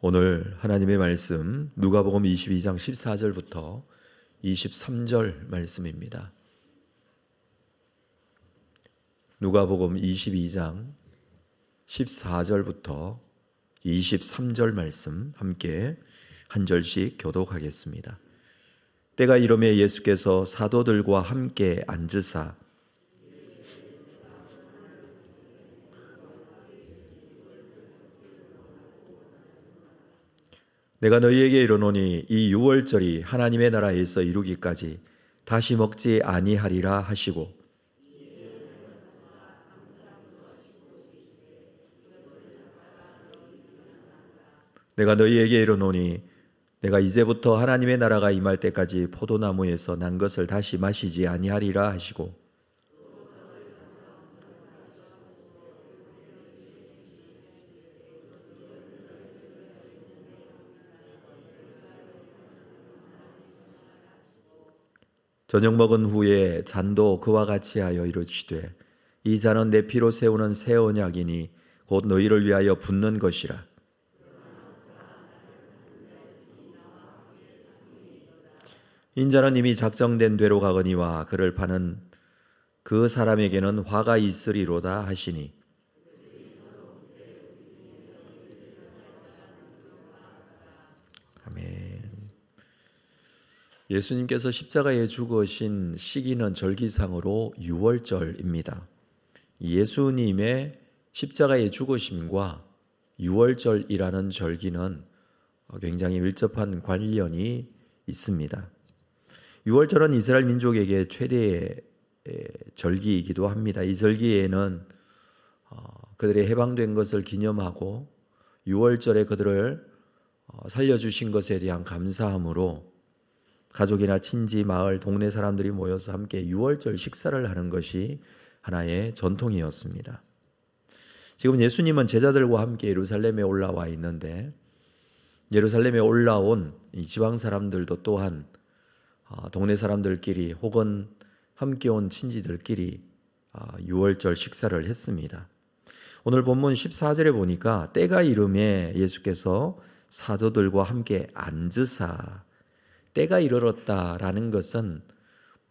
오늘 하나님의 말씀 누가복음 22장 14절부터 23절 말씀입니다. 누가복음 22장 14절부터 23절 말씀 함께 한 절씩 교독하겠습니다. 때가 이르매 예수께서 사도들과 함께 앉으사 내가 너희에게 이르노니 이 유월절이 하나님의 나라에서 이루기까지 다시 먹지 아니하리라 하시고 내가 너희에게 이르노니 내가 이제부터 하나님의 나라가 임할 때까지 포도나무에서 난 것을 다시 마시지 아니하리라 하시고 저녁 먹은 후에 잔도 그와 같이 하여 이르시되 이 잔은 내 피로 세우는 새 언약이니 곧 너희를 위하여 붓는 것이라. 인자는 이미 작정된 대로 가거니와 그를 파는 그 사람에게는 화가 있으리로다 하시니 아멘. 예수님께서 십자가에 죽으신 시기는 절기상으로 유월절입니다. 예수님의 십자가의 죽으심과 유월절이라는 절기는 굉장히 밀접한 관련이 있습니다. 유월절은 이스라엘 민족에게 최대의 절기이기도 합니다. 이 절기에는 그들의 해방된 것을 기념하고 유월절에 그들을 살려주신 것에 대한 감사함으로 가족이나 친지, 마을, 동네 사람들이 모여서 함께 유월절 식사를 하는 것이 하나의 전통이었습니다. 지금 예수님은 제자들과 함께 예루살렘에 올라와 있는데 예루살렘에 올라온 이 지방 사람들도 또한 동네 사람들끼리 혹은 함께 온 친지들끼리 유월절 식사를 했습니다. 오늘 본문 14절에 보니까 때가 이르매 예수께서 사도들과 함께 앉으사, 때가 이르렀다라는 것은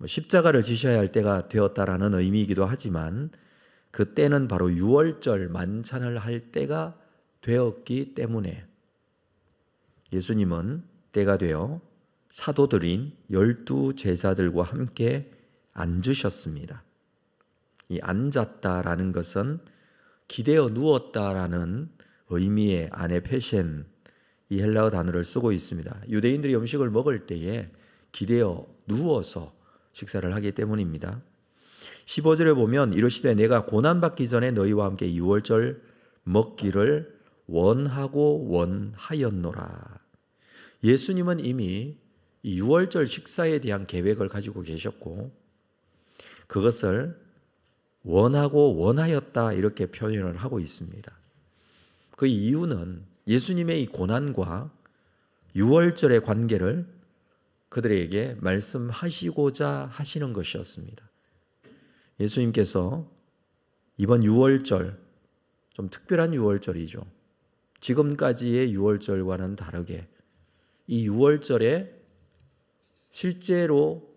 십자가를 지셔야 할 때가 되었다라는 의미이기도 하지만 그 때는 바로 유월절 만찬을 할 때가 되었기 때문에 예수님은 때가 되어 사도들인 12 제자들과 함께 앉으셨습니다. 이 앉았다라는 것은 기대어 누웠다라는 의미의 안에 페셴 이 헬라어 단어를 쓰고 있습니다. 유대인들이 음식을 먹을 때에 기대어 누워서 식사를 하기 때문입니다. 15절에 보면 이르시되 내가 고난받기 전에 너희와 함께 유월절 먹기를 원하고 원하였노라. 예수님은 이미 이 유월절 식사에 대한 계획을 가지고 계셨고 그것을 원하고 원하였다 이렇게 표현을 하고 있습니다. 그 이유는 예수님의 이 고난과 유월절의 관계를 그들에게 말씀하시고자 하시는 것이었습니다. 예수님께서 이번 유월절, 좀 특별한 유월절이죠. 지금까지의 유월절과는 다르게 이 유월절에 실제로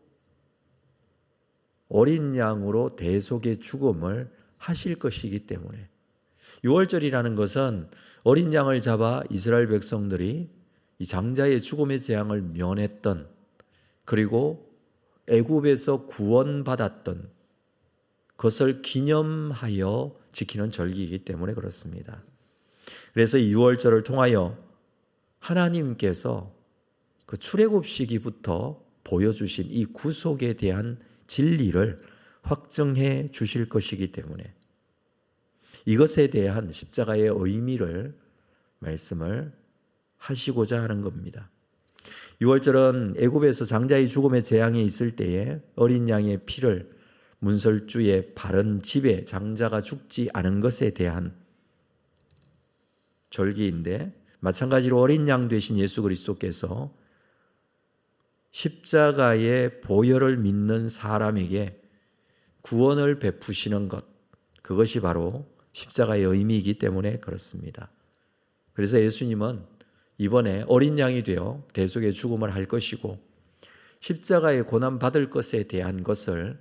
어린 양으로 대속의 죽음을 하실 것이기 때문에 유월절이라는 것은 어린 양을 잡아 이스라엘 백성들이 이 장자의 죽음의 재앙을 면했던 그리고 애굽에서 구원받았던 것을 기념하여 지키는 절기이기 때문에 그렇습니다. 그래서 이 유월절을 통하여 하나님께서 그 출애굽 시기부터 보여주신 이 구속에 대한 진리를 확증해 주실 것이기 때문에 이것에 대한 십자가의 의미를 말씀을 하시고자 하는 겁니다. 유월절은 애굽에서 장자의 죽음의 재앙이 있을 때에 어린 양의 피를 문설주에 바른 집에 장자가 죽지 않은 것에 대한 절기인데 마찬가지로 어린 양 되신 예수 그리스도께서 십자가의 보혈을 믿는 사람에게 구원을 베푸시는 것, 그것이 바로 십자가의 의미이기 때문에 그렇습니다. 그래서 예수님은 이번에 어린 양이 되어 대속의 죽음을 할 것이고 십자가의 고난 받을 것에 대한 것을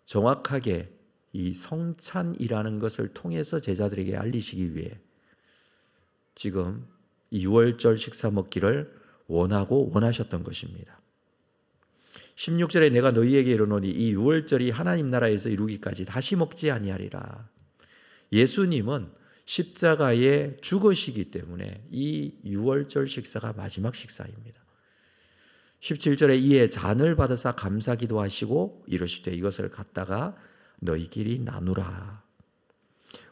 정확하게 이 성찬이라는 것을 통해서 제자들에게 알리시기 위해 지금 이 유월절 식사 먹기를 원하고 원하셨던 것입니다. 16절에 내가 너희에게 이르노니 이 유월절이 하나님 나라에서 이루기까지 다시 먹지 아니하리라. 예수님은 십자가에 죽으시기 때문에 이 유월절 식사가 마지막 식사입니다. 17절에 이에 잔을 받으사 감사 기도하시고 이르시되 이것을 갖다가 너희끼리 나누라.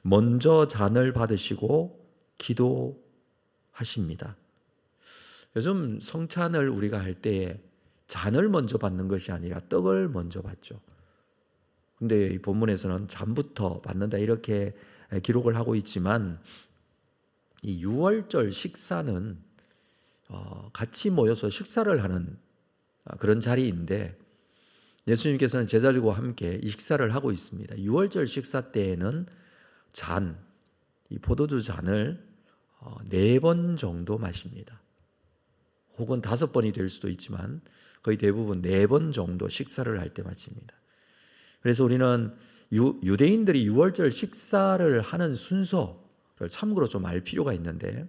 먼저 잔을 받으시고 기도하십니다. 요즘 성찬을 우리가 할 때에 잔을 먼저 받는 것이 아니라 떡을 먼저 받죠. 근데 이 본문에서는 잔부터 받는다 이렇게 기록을 하고 있지만 이 유월절 식사는 같이 모여서 식사를 하는 그런 자리인데 예수님께서는 제자들과 함께 이 식사를 하고 있습니다. 유월절 식사 때에는 잔, 이 포도주 잔을 4번 정도 마십니다. 혹은 5번이 될 수도 있지만 거의 대부분 4번 정도 식사를 할 때 마십니다. 그래서 우리는 유대인들이 유월절 식사를 하는 순서를 참고로 좀 알 필요가 있는데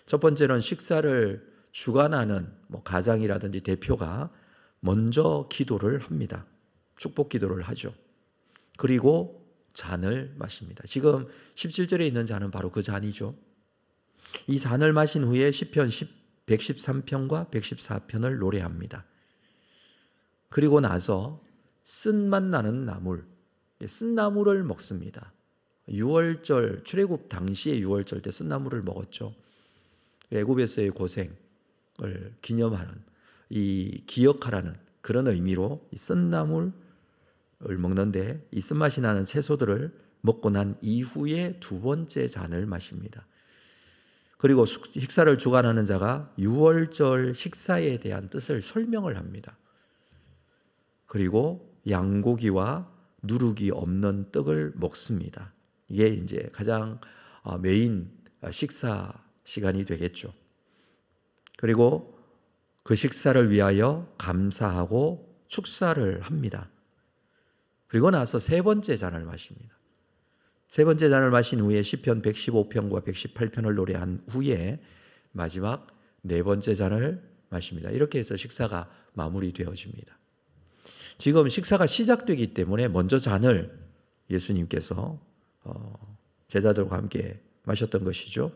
첫 번째는 식사를 주관하는 가장이라든지 대표가 먼저 기도를 합니다. 축복 기도를 하죠. 그리고 잔을 마십니다. 지금 17절에 있는 잔은 바로 그 잔이죠. 이 잔을 마신 후에 시편 113편과 114편을 노래합니다. 그리고 나서 쓴맛 나는 나물, 쓴나물을 먹습니다. 유월절 출애굽 당시에 유월절 때 쓴나물을 먹었죠. 애굽에서의 고생을 기념하는 기억하라는 그런 의미로 이 쓴나물을 먹는데 이 쓴맛이 나는 채소들을 먹고 난 이후에 2번째 잔을 마십니다. 그리고 식사를 주관하는 자가 유월절 식사에 대한 뜻을 설명을 합니다. 그리고 양고기와 누룩이 없는 떡을 먹습니다. 이게 이제 가장 메인 식사 시간이 되겠죠. 그리고 그 식사를 위하여 감사하고 축사를 합니다. 그리고 나서 3번째 잔을 마십니다. 3번째 잔을 마신 후에 시편 115편과 118편을 노래한 후에 마지막 4번째 잔을 마십니다. 이렇게 해서 식사가 마무리되어집니다. 지금 식사가 시작되기 때문에 먼저 잔을 예수님께서 제자들과 함께 마셨던 것이죠.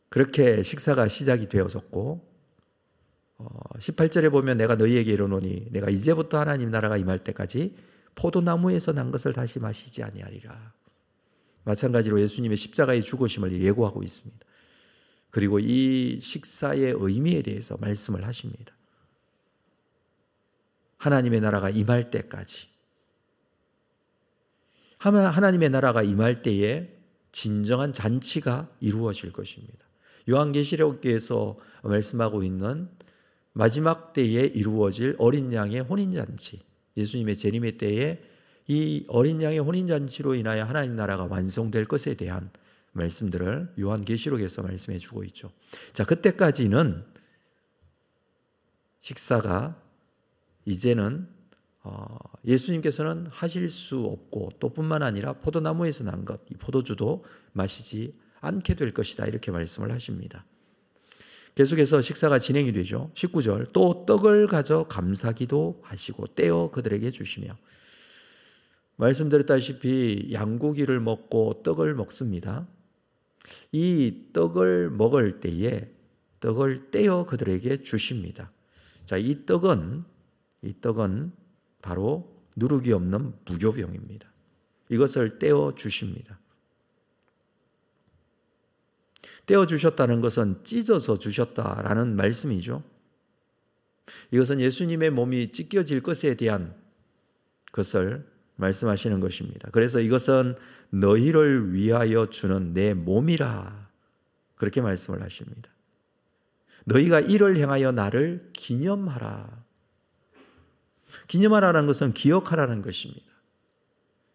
그렇게 식사가 시작이 되어졌고 18절에 보면 내가 너희에게 이르노니 내가 이제부터 하나님 나라가 임할 때까지 포도나무에서 난 것을 다시 마시지 아니하리라. 마찬가지로 예수님의 십자가의 죽으심을 예고하고 있습니다. 그리고 이 식사의 의미에 대해서 말씀을 하십니다. 하나님의 나라가 임할 때까지. 하나님의 나라가 임할 때에 진정한 잔치가 이루어질 것입니다. 요한계시록에서 말씀하고 있는 마지막 때에 이루어질 어린 양의 혼인잔치, 예수님의 재림의 때에 이 어린 양의 혼인잔치로 인하여 하나님 나라가 완성될 것에 대한 말씀들을 요한계시록에서 말씀해 주고 있죠. 자, 그때까지는 식사가 이제는 예수님께서는 하실 수 없고 또 뿐만 아니라 포도나무에서 난 것, 이 포도주도 마시지 않게 될 것이다 이렇게 말씀을 하십니다. 계속해서 식사가 진행이 되죠. 19절 또 떡을 가져 감사기도 하시고 떼어 그들에게 주시며 말씀드렸다시피 양고기를 먹고 떡을 먹습니다. 이 떡을 먹을 때에 떡을 떼어 그들에게 주십니다. 자, 이 떡은 바로 누룩이 없는 무교병입니다. 이것을 떼어 주십니다. 떼어 주셨다는 것은 찢어서 주셨다라는 말씀이죠. 이것은 예수님의 몸이 찢겨질 것에 대한 것을 말씀하시는 것입니다. 그래서 이것은 너희를 위하여 주는 내 몸이라 그렇게 말씀을 하십니다. 너희가 이를 행하여 나를 기념하라. 기념하라는 것은 기억하라는 것입니다.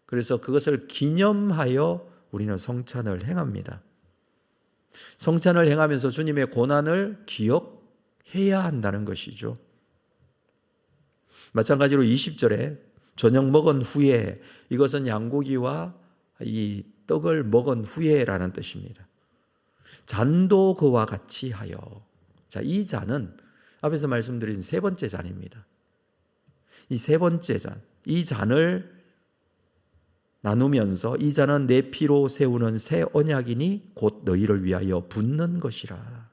그래서 그것을 기념하여 우리는 성찬을 행합니다. 성찬을 행하면서 주님의 고난을 기억해야 한다는 것이죠. 마찬가지로 20절에 저녁 먹은 후에, 이것은 양고기와 이 떡을 먹은 후에라는 뜻입니다. 잔도 그와 같이 하여. 자, 이 잔은 앞에서 말씀드린 세 번째 잔입니다. 이 세 번째 잔, 이 잔을 나누면서 이 잔은 내 피로 세우는 새 언약이니 곧 너희를 위하여 붓는 것이라.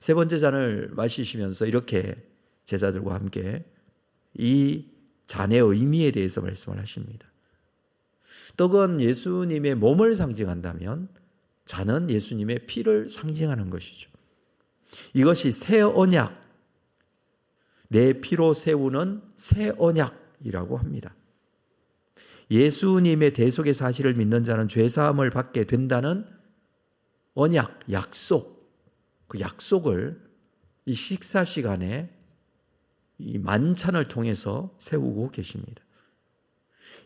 세 번째 잔을 마시시면서 이렇게 제자들과 함께 이 잔의 의미에 대해서 말씀을 하십니다. 떡은 예수님의 몸을 상징한다면 잔은 예수님의 피를 상징하는 것이죠. 이것이 새 언약, 내 피로 세우는 새 언약이라고 합니다. 예수님의 대속의 사실을 믿는 자는 죄사함을 받게 된다는 언약, 약속, 그 약속을 이 식사 시간에 이 만찬을 통해서 세우고 계십니다.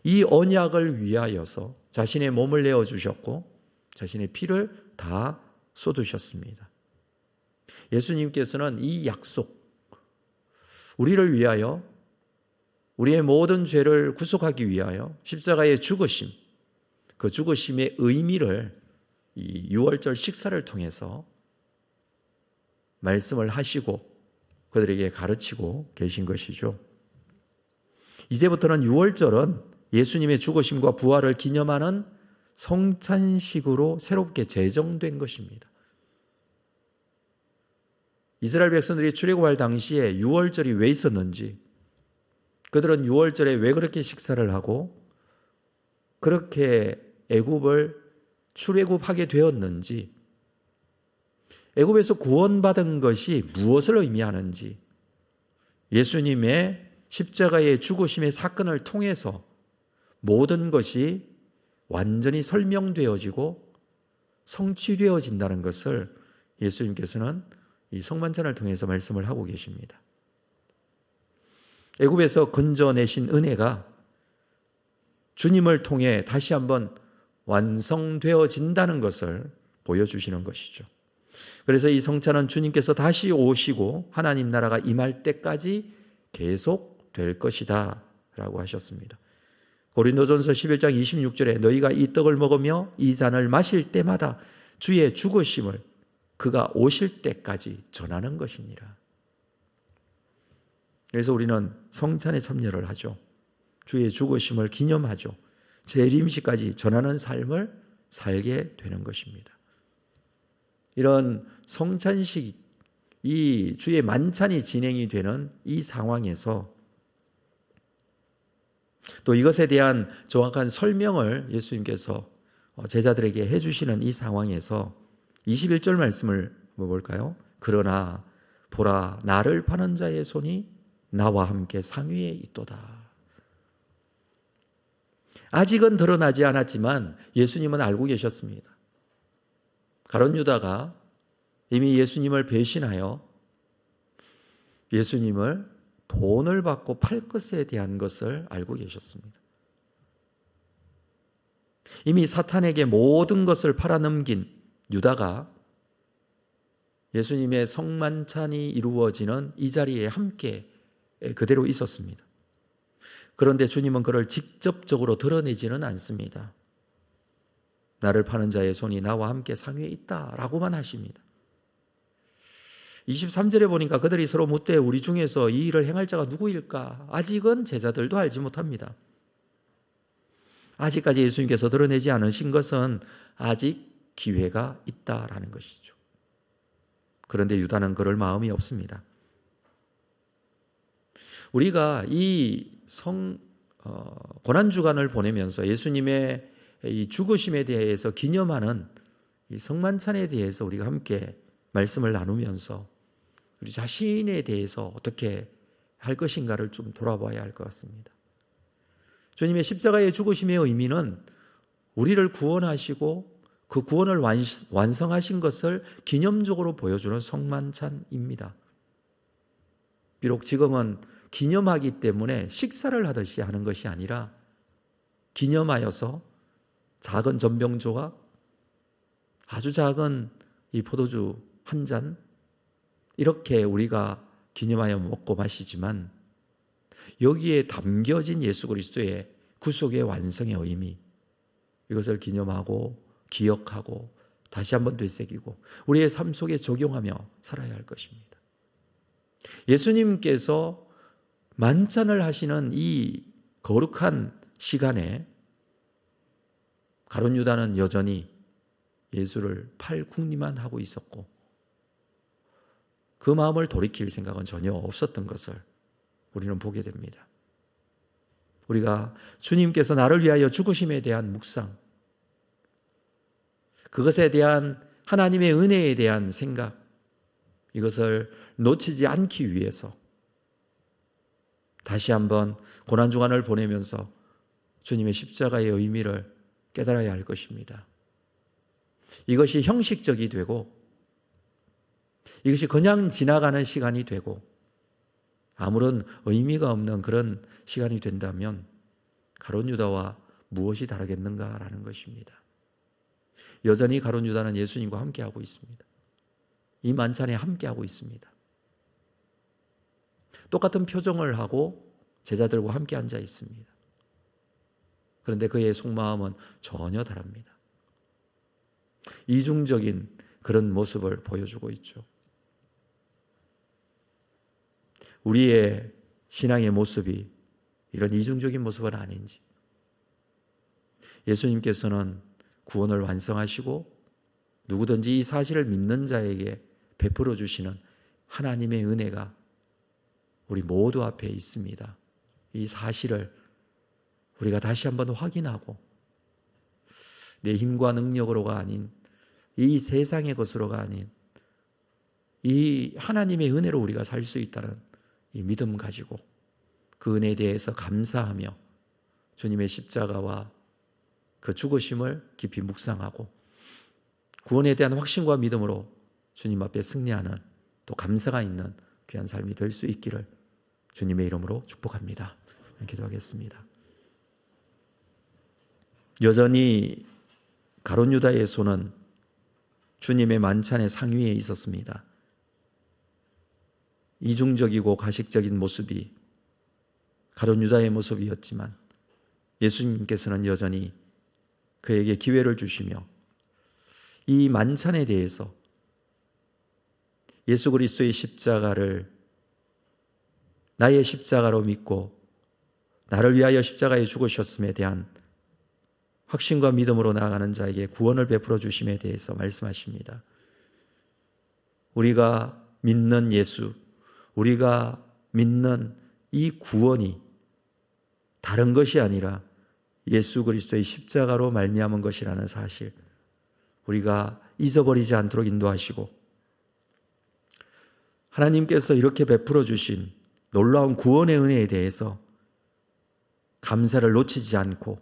이 언약을 위하여서 자신의 몸을 내어주셨고 자신의 피를 다 쏟으셨습니다. 예수님께서는 이 약속, 우리를 위하여, 우리의 모든 죄를 구속하기 위하여 십자가의 죽으심, 그 죽으심의 의미를 이 유월절 식사를 통해서 말씀을 하시고 그들에게 가르치고 계신 것이죠. 이제부터는 유월절은 예수님의 죽으심과 부활을 기념하는 성찬식으로 새롭게 제정된 것입니다. 이스라엘 백성들이 출애굽할 당시에 유월절이 왜 있었는지, 그들은 유월절에 왜 그렇게 식사를 하고 그렇게 애굽을 출애굽하게 되었는지, 애굽에서 구원받은 것이 무엇을 의미하는지, 예수님의 십자가의 죽으심의 사건을 통해서 모든 것이 완전히 설명되어지고 성취되어진다는 것을 예수님께서는 이 성만찬을 통해서 말씀을 하고 계십니다. 애굽에서 건져내신 은혜가 주님을 통해 다시 한번 완성되어진다는 것을 보여주시는 것이죠. 그래서 이 성찬은 주님께서 다시 오시고 하나님 나라가 임할 때까지 계속될 것이다 라고 하셨습니다. 고린도전서 11장 26절에 너희가 이 떡을 먹으며 이 잔을 마실 때마다 주의 죽으심을 그가 오실 때까지 전하는 것이니라. 그래서 우리는 성찬에 참여를 하죠. 주의 죽으심을 기념하죠. 재림시까지 전하는 삶을 살게 되는 것입니다. 이런 성찬식, 이 주의 만찬이 진행이 되는 이 상황에서 또 이것에 대한 정확한 설명을 예수님께서 제자들에게 해주시는 이 상황에서 21절 말씀을 볼까요? 그러나 보라, 나를 파는 자의 손이 나와 함께 상위에 있도다. 아직은 드러나지 않았지만 예수님은 알고 계셨습니다. 가룟 유다가 이미 예수님을 배신하여 예수님을 돈을 받고 팔 것에 대한 것을 알고 계셨습니다. 이미 사탄에게 모든 것을 팔아넘긴 유다가 예수님의 성만찬이 이루어지는 이 자리에 함께 그대로 있었습니다. 그런데 주님은 그를 직접적으로 드러내지는 않습니다. 나를 파는 자의 손이 나와 함께 상위에 있다라고만 하십니다. 23절에 보니까 그들이 서로 묻되 우리 중에서 이 일을 행할 자가 누구일까? 아직은 제자들도 알지 못합니다. 아직까지 예수님께서 드러내지 않으신 것은 아직 기회가 있다라는 것이죠. 그런데 유다는 그럴 마음이 없습니다. 우리가 이 고난주간을 보내면서 예수님의 이 죽으심에 대해서 기념하는 이 성만찬에 대해서 우리가 함께 말씀을 나누면서 우리 자신에 대해서 어떻게 할 것인가를 좀 돌아봐야 할 것 같습니다. 주님의 십자가의 죽으심의 의미는 우리를 구원하시고 그 구원을 완성하신 것을 기념적으로 보여주는 성만찬입니다. 비록 지금은 기념하기 때문에 식사를 하듯이 하는 것이 아니라 기념하여서 작은 전병조각, 아주 작은 이 포도주 한 잔, 이렇게 우리가 기념하여 먹고 마시지만 여기에 담겨진 예수 그리스도의 구속의 완성의 의미, 이것을 기념하고 기억하고 다시 한번 되새기고 우리의 삶 속에 적용하며 살아야 할 것입니다. 예수님께서 만찬을 하시는 이 거룩한 시간에 가룟 유다는 여전히 예수를 팔 궁리만 하고 있었고 그 마음을 돌이킬 생각은 전혀 없었던 것을 우리는 보게 됩니다. 우리가 주님께서 나를 위하여 죽으심에 대한 묵상, 그것에 대한 하나님의 은혜에 대한 생각, 이것을 놓치지 않기 위해서 다시 한번 고난주간을 보내면서 주님의 십자가의 의미를 깨달아야 할 것입니다. 이것이 형식적이 되고 이것이 그냥 지나가는 시간이 되고 아무런 의미가 없는 그런 시간이 된다면 가룟 유다와 무엇이 다르겠는가라는 것입니다. 여전히 가룟 유다는 예수님과 함께하고 있습니다. 이 만찬에 함께하고 있습니다. 똑같은 표정을 하고 제자들과 함께 앉아 있습니다. 그런데 그의 속마음은 전혀 다릅니다. 이중적인 그런 모습을 보여주고 있죠. 우리의 신앙의 모습이 이런 이중적인 모습은 아닌지, 예수님께서는 구원을 완성하시고 누구든지 이 사실을 믿는 자에게 베풀어 주시는 하나님의 은혜가 우리 모두 앞에 있습니다. 이 사실을 우리가 다시 한번 확인하고 내 힘과 능력으로가 아닌 이 세상의 것으로가 아닌 이 하나님의 은혜로 우리가 살 수 있다는 이 믿음 가지고 그 은혜에 대해서 감사하며 주님의 십자가와 그 죽으심을 깊이 묵상하고 구원에 대한 확신과 믿음으로 주님 앞에 승리하는 또 감사가 있는 귀한 삶이 될 수 있기를 주님의 이름으로 축복합니다. 기도하겠습니다. 여전히 가룟 유다의 손은 주님의 만찬의 상위에 있었습니다. 이중적이고 가식적인 모습이 가룟 유다의 모습이었지만 예수님께서는 여전히 그에게 기회를 주시며 이 만찬에 대해서 예수 그리스도의 십자가를 나의 십자가로 믿고 나를 위하여 십자가에 죽으셨음에 대한 확신과 믿음으로 나아가는 자에게 구원을 베풀어 주심에 대해서 말씀하십니다. 우리가 믿는 예수, 우리가 믿는 이 구원이 다른 것이 아니라 예수 그리스도의 십자가로 말미암은 것이라는 사실, 우리가 잊어버리지 않도록 인도하시고 하나님께서 이렇게 베풀어 주신 놀라운 구원의 은혜에 대해서 감사를 놓치지 않고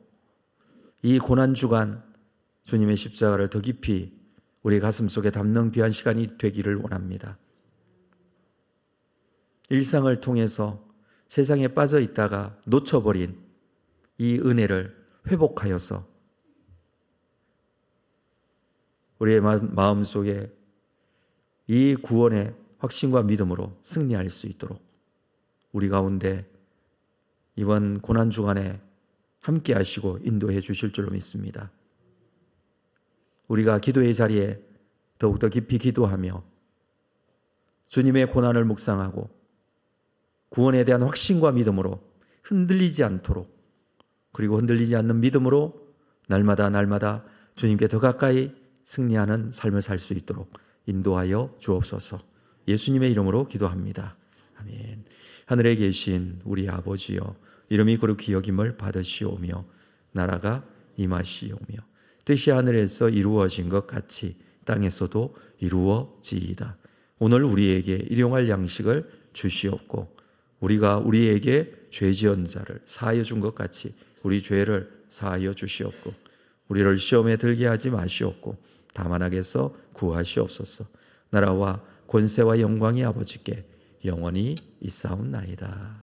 이 고난주간 주님의 십자가를 더 깊이 우리 가슴 속에 담는 귀한 시간이 되기를 원합니다. 일상을 통해서 세상에 빠져 있다가 놓쳐버린 이 은혜를 회복하여서 우리의 마음 속에 이 구원의 확신과 믿음으로 승리할 수 있도록 우리 가운데 이번 고난주간에 함께 하시고 인도해 주실 줄로 믿습니다. 우리가 기도의 자리에 더욱더 깊이 기도하며 주님의 고난을 묵상하고 구원에 대한 확신과 믿음으로 흔들리지 않도록, 그리고 흔들리지 않는 믿음으로 날마다 주님께 더 가까이 승리하는 삶을 살 수 있도록 인도하여 주옵소서. 예수님의 이름으로 기도합니다. 아멘. 하늘에 계신 우리 아버지여, 이름이 거룩히 여김을 받으시오며 나라가 임하시오며 뜻이 하늘에서 이루어진 것 같이 땅에서도 이루어지이다. 오늘 우리에게 일용할 양식을 주시옵고 우리가 우리에게 죄 지은 자를 사하여 준 것 같이 우리 죄를 사하여 주시옵고 우리를 시험에 들게 하지 마시옵고 다만 악에서 구하시옵소서. 나라와 권세와 영광이 아버지께 영원히 있사옵나이다.